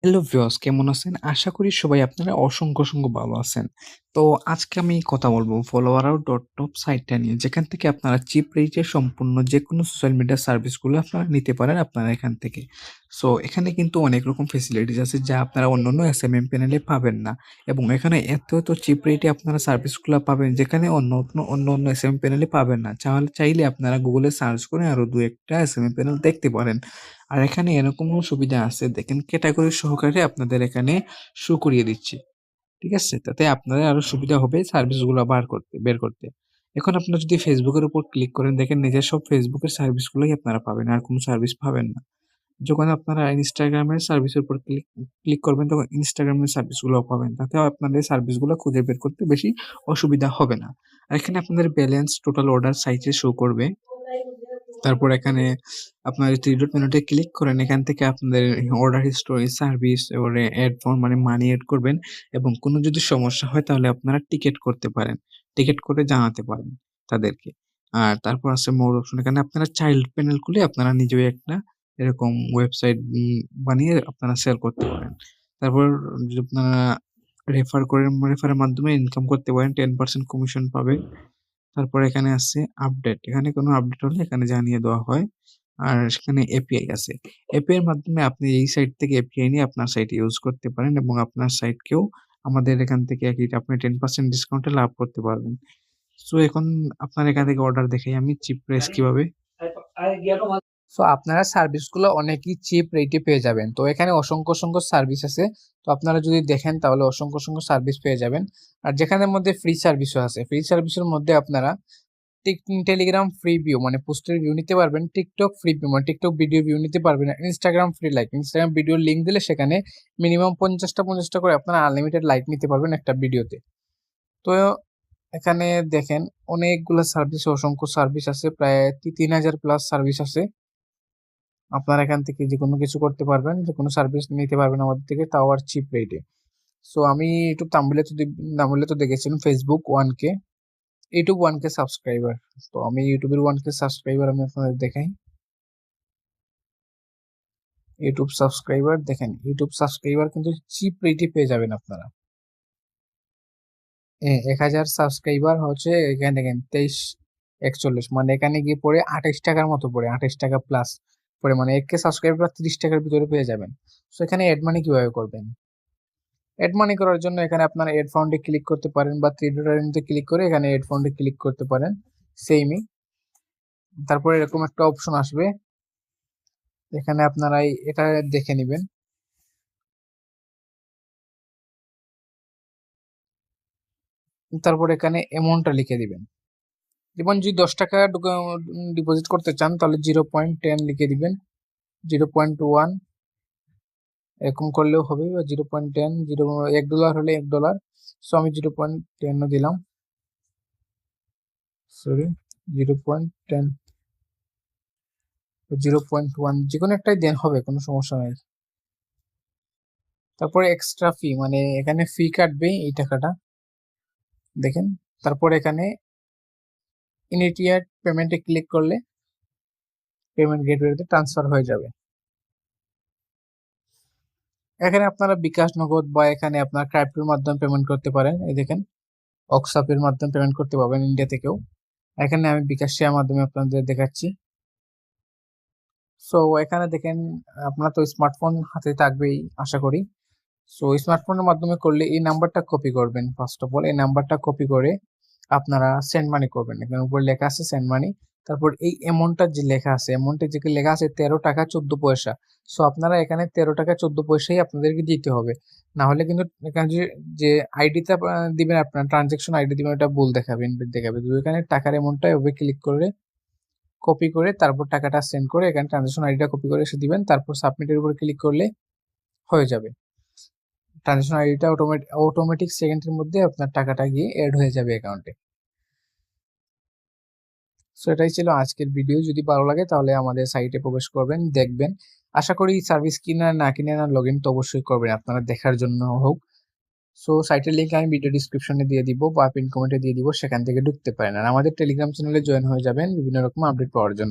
Hello viewers, কেমন আছেন? আশা করি সবাই আপনারা অসংখ্য ভালো আছেন। তো আজকে আমি কথা বলব followerout.top সাইটটা নিয়ে। যেখান থেকে আপনারা চিপ রেটে সম্পূর্ণ যেকোনো সোশ্যাল মিডিয়া সার্ভিসগুলো আপনারা নিতে পারেন আপনারা এখান থেকে। সো এখানে কিন্তু অনেক রকম ফেসিলিটিস আছে যা আপনারা অন্যান্য এসএমএম প্যানেলে পাবেন না। এবং এখানে এত চিপ রেটে আপনারা সার্ভিসগুলা পাবেন যেখানে অন্য এসএমএম প্যানেলে পাবেন না। চাইলে আপনারা গুগলে সার্চ করে আরো ২-১ টা এসএমএম প্যানেল দেখতে পারেন। আর এখানে এরকমও সুবিধা আছে, দেখেন ক্যাটেগরি সহকারে আপনাদের এখানে শো করিয়ে দিচ্ছি। ঠিক আছে? তাতে আপনাদের আরো সুবিধা হবে সার্ভিসগুলো বের করতে। এখন আপনারা যদি Facebook এর উপর ক্লিক করেন, দেখেন নিজের সব Facebook এর সার্ভিসগুলোই আপনারা পাবেন। আর কোন সার্ভিস পাবেন না। যখন আপনারা Instagram এর সার্ভিসের উপর ক্লিক করবেন, তখন Instagram এর সার্ভিসগুলোও পাবেন। তাতেও আপনাদের সার্ভিসগুলো খুঁজে বের করতে বেশি অসুবিধা হবে না। আর এখানে আপনাদের ব্যালেন্স, টোটাল অর্ডার সাইটে শো করবে। তারপর এখানে আপনার 3 ডট মেনুতে ক্লিক করেন। এখান থেকে আপনাদের অর্ডার হিস্টোরি, সার্ভিস, এবারে এড ফর মানে মানি এড করবেন এবং কোনো যদি সমস্যা হয় তাহলে আপনারা টিকেট করতে পারেন। টিকেট করে জানাতে পারেন তাদেরকে। আর তারপর আছে মোর অপশন। এখানে আপনারা চাইল্ড প্যানেল খুলে আপনারা নিজেই একটা এরকম ওয়েবসাইট বানিয়ে আপনারা সেল করতে পারেন। তারপর যদি আপনারা রেফারের মাধ্যমে ইনকাম করতে পারেন, 10% কমিশন পাবেন। তারপর এখানে আছে আপডেট। এখানে কোনো আপডেট হলে এখানে জানিয়ে দেওয়া হয়। আর সেখানে এপিআই আছে। এপিআই এর মাধ্যমে আপনি এই সাইট থেকে এপিআই নিয়ে আপনার সাইটে ইউজ করতে পারেন এবং আপনার সাইটকেও আমাদের এখান থেকে আপনি 10% ডিসকাউন্টে লাভ করতে পারবেন। সো এখন আপনার এখান থেকে অর্ডার দেখাই আমি চিপ প্রাইস কিভাবে। সো আপনারা সার্ভিসগুলো অনেকই চিপ রেটে পেয়ে যাবেন। তো এখানে অসংখ্য সার্ভিস আছে। তো আপনারা যদি দেখেন তাহলে অসংখ্য সার্ভিস পেয়ে যাবেন। আর যেখানের মধ্যে ফ্রি সার্ভিসও আছে। ফ্রি সার্ভিসের মধ্যে আপনারা টেলিগ্রাম ফ্রি ভিউ মানে পোস্টের ভিউ নিতে পারবেন, টিকটক ফ্রি ভিউ মানে টিকটক ভিডিও ভিউ নিতে পারবেন, ইনস্টাগ্রাম ফ্রি লাইক, ইনস্টাগ্রাম ভিডিওর লিঙ্ক দিলে সেখানে মিনিমাম 50টা করে আপনারা আনলিমিটেড লাইক নিতে পারবেন একটা ভিডিওতে। তো এখানে দেখেন অনেকগুলো সার্ভিস, অসংখ্য সার্ভিস আছে, প্রায় 3000 প্লাস সার্ভিস আছে। আপনারা এখান থেকে যে কোনো কিছু করতে পারবেন, যে কোনো সার্ভিস নিতে পারবেন আমাদের থেকে, তাও আর চিপ রেটে। সো আমি ইউটিউব থাম্বনেলে তো দেখেছিলাম Facebook 1K, YouTube 1K subscriber. তো আমি ইউটিউবের 1K সাবস্ক্রাইবার আমি আপনাদের দেখাই। ইউটিউব সাবস্ক্রাইবার দেখেন, ইউটিউব সাবস্ক্রাইবার কিন্তু চিপ রেটে পেয়ে যাবেন আপনারা। 1000 সাবস্ক্রাইবার হচ্ছে এখানে দেখেন 2341, মানে এখানে গিয়ে পড়ে 28 টাকার মতো পড়ে, 28 টাকা প্লাস পড়ে, মানে 1K সাবস্ক্রাইবার 30 টাকার ভিতরে পেয়ে যাবেন। সো এখানে এড মানি কিভাবে করবেন? এড মানি করার জন্য এখানে আপনারা এড ফাউন্ডে ক্লিক করতে পারেন বা থ্রি ডট আইকনে ক্লিক করে এখানে এড ফাউন্ডে ক্লিক করতে পারেন, সেমই। তারপরে এরকম একটা অপশন আসবে, এখানে আপনারা এটা দেখে নেবেন। তারপর এখানে অ্যামাউন্টটা লিখে দিবেন। যেমন যদি 10 টাকা ডিপোজিট করতে চান তাহলে 0.10 লিখে দিবেন, 0.1 এরকম করলেও হবে, বা 0.10, $1 হলে $1। সো আমি 0.10 দিলাম, সরি 0.10, 0.1 যে কোনো একটাই দেন হবে, কোনো সমস্যা নাই। তারপরে এক্সট্রা ফি মানে এখানে ফি কাটবে এই টাকাটা দেখেন। তারপর এখানে ইমিডিয়েট পেমেন্টে ক্লিক করলে পেমেন্ট গেটওয়েতে ট্রান্সফার হয়ে যাবে। এখানে আপনারা বিকাশ, নগদ বা এখানে আপনার ক্রাইপ্টোর মাধ্যমে পেমেন্ট করতে পারেন। এই দেখেন অক্সাপের মাধ্যমে পেমেন্ট করতে পারবেন ইন্ডিয়া থেকেও। এখানে আমি বিকাশ শেয়ার মাধ্যমে আপনাদের দেখাচ্ছি। সো এখানে দেখেন আপনার তো স্মার্টফোন হাতে থাকবেই আশা করি। সো স্মার্টফোনের মাধ্যমে করলে এই নাম্বারটা কপি করবেন। ফার্স্ট অফ অল এই নাম্বারটা কপি করে আপনারা সেন্ড মানি করবেন। এখানে উপরে লেখা আছে সেন্ড মানি। তারপর এই অ্যামাউন্টটা যে লেখা আছে, অ্যামাউন্টে যে লেখা আছে 13 টাকা 14 পয়সা। সো আপনারা এখানে 13 টাকা 14 পয়সাই আপনাদেরকে দিতে হবে। না হলে কিন্তু এখানে যে আইডিটা দিবেন, আপনার ট্রানজাকশন আইডি দিবেন, ওটা ভুল দেখাবে। তো এখানে টাকার অ্যামাউন্টটা এভাবে ক্লিক করে কপি করে তারপর টাকাটা সেন্ড করে এখানে ট্রানজাকশন আইডিটা কপি করে এসে দিবেন। তারপর সাবমিটের উপর ক্লিক করলে হয়ে যাবে। ট্রানজাকশন আইডিটা অটোমেটিক সেকেন্ডের মধ্যে আপনার টাকাটা গিয়ে এড হয়ে যাবে অ্যাকাউন্টে। সো এটাই ছিল আজকের ভিডিও। যদি ভালো লাগে তাহলে আমাদের সাইটে প্রবেশ করবেন, দেখবেন। আশা করি সার্ভিস কিনা না কিনে না লগ ইন তো অবশ্যই করবেন, আপনারা দেখার জন্য হোক। সো সাইটের লিঙ্ক আমি ভিডিও ডিসক্রিপশনে দিয়ে দিব বা পিন কমেন্টে দিয়ে দিব, সেখান থেকে ঢুকতে পারেন। আর আমাদের টেলিগ্রাম চ্যানেলে জয়েন হয়ে যাবেন বিভিন্ন রকম আপডেট পাওয়ার জন্য।